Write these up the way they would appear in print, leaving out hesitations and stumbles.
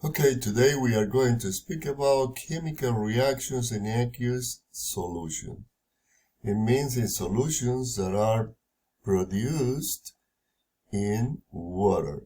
Okay, today we are going to speak about chemical reactions in aqueous solution. It means in solutions that are produced in water.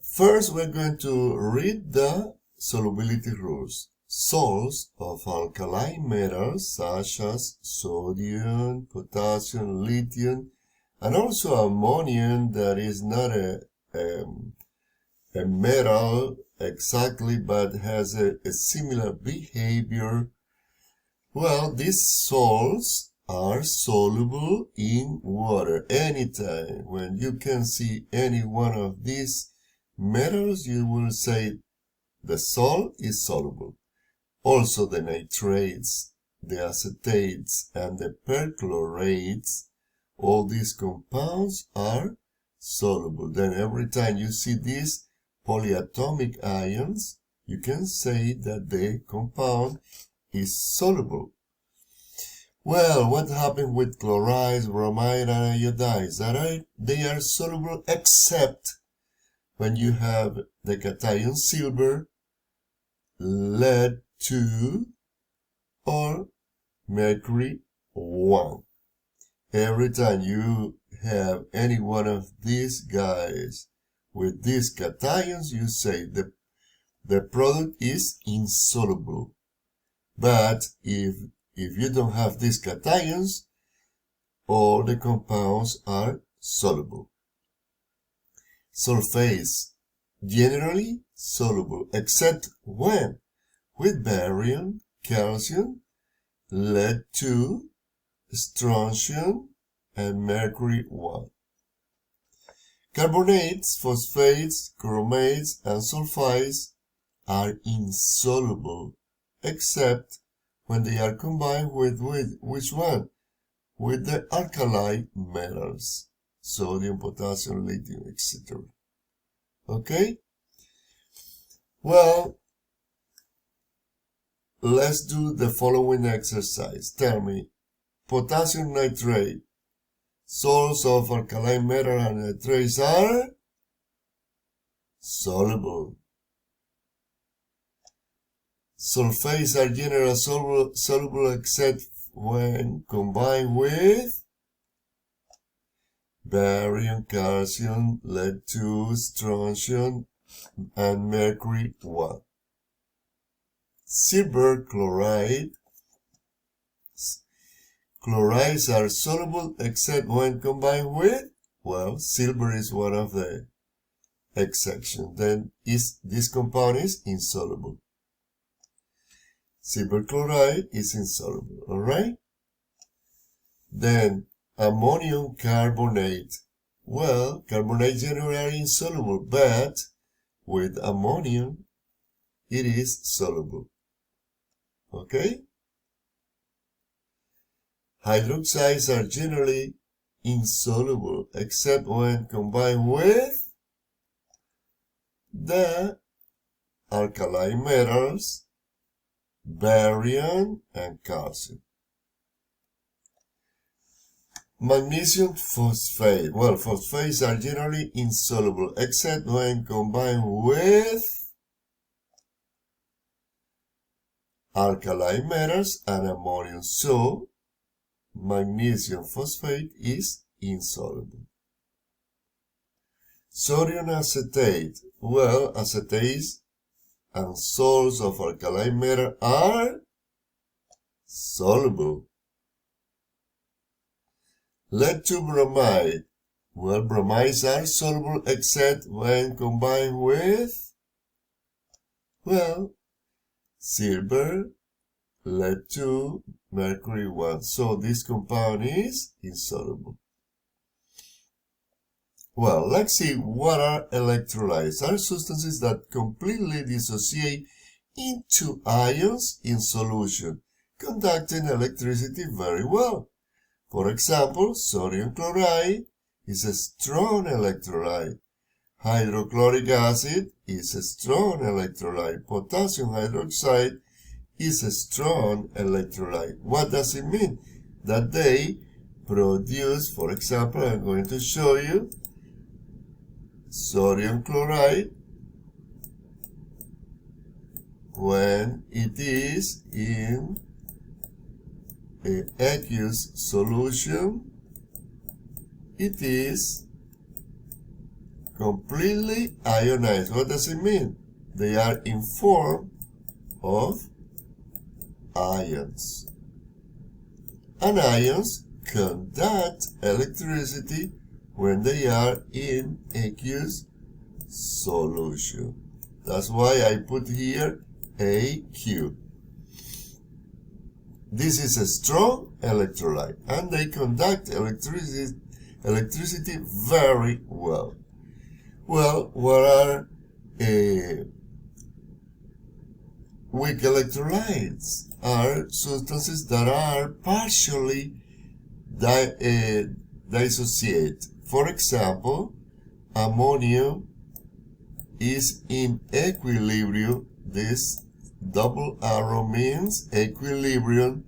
First, we're going to read the solubility rules. Salts of alkaline metals such as sodium, potassium, lithium, and also ammonium that is not a metal exactly but has a similar behavior. Well, these salts are soluble in water. Anytime when you can see any one of these metals, you will say the salt is soluble. Also the nitrates, the acetates, and the perchlorates, all these compounds are soluble. Then every time you see these polyatomic ions, you can say that the compound is soluble. Well, what happened with chlorides, bromide, and iodides? They are soluble except when you have the cation silver, lead 2, or mercury 1. Every time you have any one of these guys with these cations, you say the product is insoluble. But if you don't have these cations, all the compounds are soluble. Sulfates, generally soluble, except when with barium, calcium, lead 2, strontium, and mercury 1. Carbonates, phosphates, chromates, and sulfides are insoluble, except when they are combined with which one? With the alkali metals, sodium, potassium, lithium, etc. Okay? Well, let's do the following exercise. Tell me, potassium nitrate, salts of alkaline metal and nitrates are soluble. Sulfates are generally soluble except when combined with barium, calcium, lead 2, strontium, and mercury 1. Silver chloride. Chlorides are soluble except when combined with, well, silver is one of the exceptions. Then this compound is insoluble. Silver chloride is insoluble, alright? Then ammonium carbonate. Well, carbonate generally are insoluble, but with ammonium it is soluble. Okay? Hydroxides are generally insoluble except when combined with the alkali metals, barium, and calcium. Magnesium phosphate. Well, phosphates are generally insoluble except when combined with alkali metals and ammonium. So, magnesium phosphate is insoluble. Sodium acetate. Well, acetates and salts of alkaline metal are soluble. Lead 2 bromide. Well, bromides are soluble except when combined with, well, silver, lead 2, mercury 1. So this compound is insoluble. Well, let's see what are electrolytes. Are substances that completely dissociate into ions in solution, conducting electricity very well. For example, sodium chloride is a strong electrolyte. Hydrochloric acid is a strong electrolyte. Potassium hydroxide is a strong electrolyte. What does it mean? That they produce, for example, I'm going to show you sodium chloride when it is in an aqueous solution, it is completely ionized. What does it mean? They are in form of ions. And ions conduct electricity when they are in aqueous solution. That's why I put here AQ. This is a strong electrolyte and they conduct electricity very well. Well, what are weak electrolytes? Are substances that are partially dissociate. For example, ammonium is in equilibrium. This double arrow means equilibrium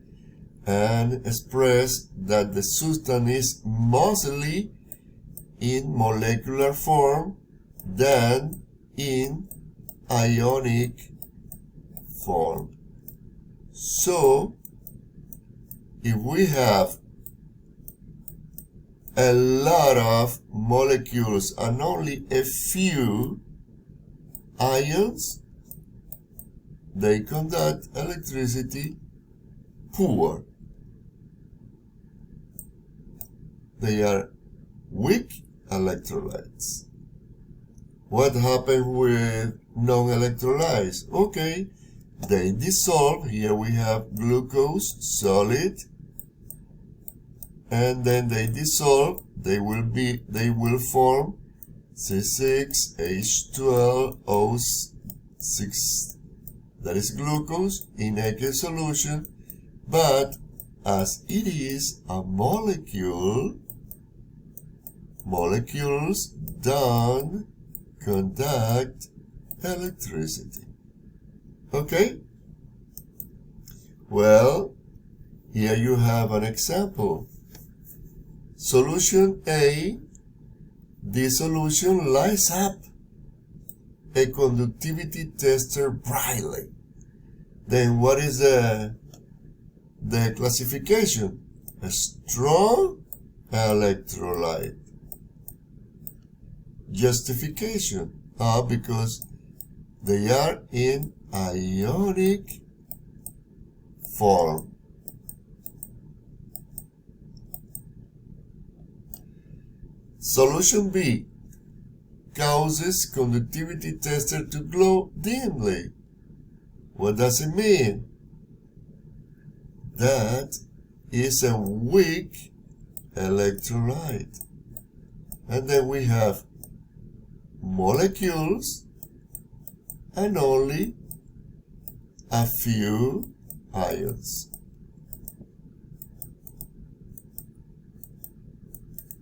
and express that the substance is mostly in molecular form than in ionic form. So, if we have a lot of molecules and only a few ions, they conduct electricity poor. They are weak electrolytes. What happens with non-electrolytes? Okay, they dissolve. Here we have glucose solid, and then they dissolve. They will form C6H12O6. That is glucose in aqueous solution, but as it is a molecule, molecules don't conduct electricity. Okay? Well, here you have an example. Solution A, this solution lights up a conductivity tester brightly. Then what is the classification? A strong electrolyte. Justification. Because they are in ionic form. Solution B causes conductivity tester to glow dimly. What does it mean? That is a weak electrolyte. And then we have molecules and only a few ions.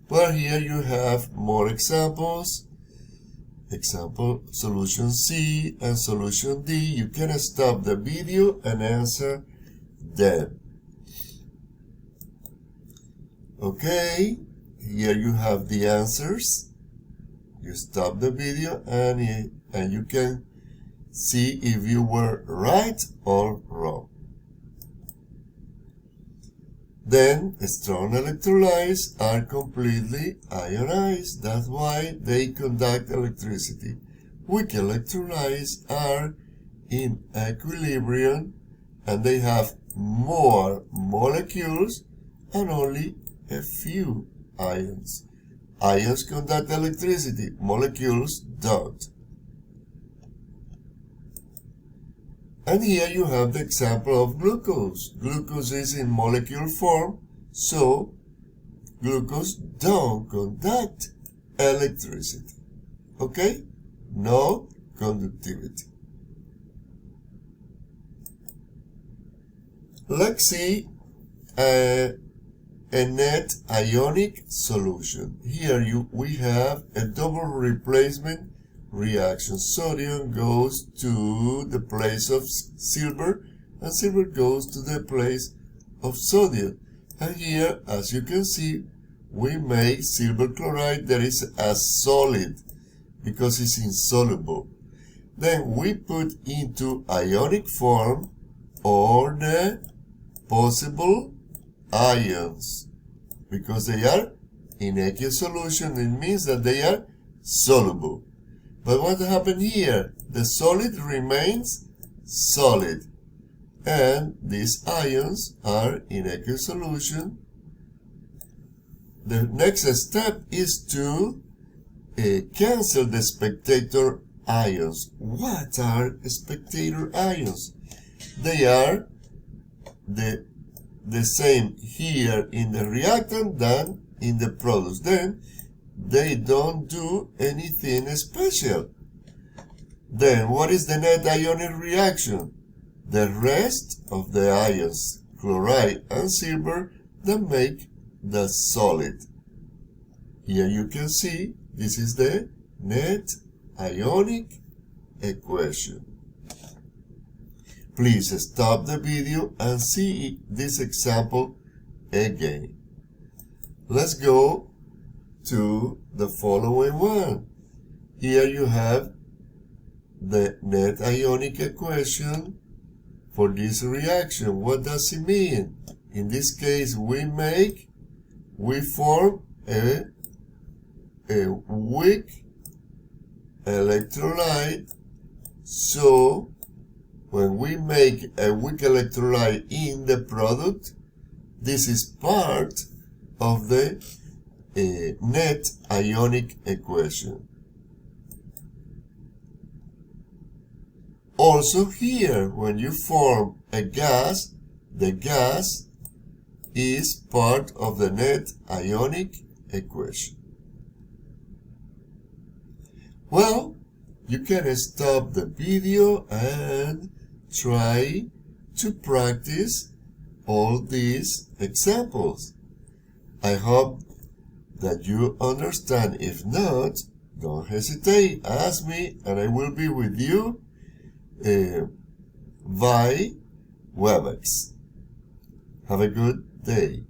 Well, here you have more examples. Example, solution C and solution D. You can stop the video and answer them. Okay, here you have the answers. You stop the video and you can see if you were right or wrong. Then, strong electrolytes are completely ionized. That's why they conduct electricity. Weak electrolytes are in equilibrium and they have more molecules and only a few ions. Ions conduct electricity, molecules don't. And here you have the example of glucose. Glucose is in molecule form, so glucose don't conduct electricity. Okay? No conductivity. Let's see a net ionic solution. Here we have a double replacement reaction. Sodium goes to the place of silver and silver goes to the place of sodium. And here, as you can see, we make silver chloride that is a solid. because it's insoluble. Then we put into ionic form all the possible ions. Because they are in aqueous solution, it means that they are soluble. But what happened here? The solid remains solid. And these ions are in aqueous solution. The next step is to cancel the spectator ions. What are spectator ions? They are the same here in the reactant than in the products. Then they don't do anything special. Then what is the net ionic reaction? The rest of the ions, chloride and silver, that make the solid. Here you can see this is the net ionic equation. Please stop the video and see this example again. Let's go to the following one. Here you have the net ionic equation for this reaction. What does it mean? In this case, we form a weak electrolyte. So when we make a weak electrolyte in the product, this is part of the net ionic equation. Also here, when you form a gas, the gas is part of the net ionic equation. Well, you can stop the video and try to practice all these examples. I hope that you understand. If not, don't hesitate, ask me, and I will be with you by Webex. Have a good day.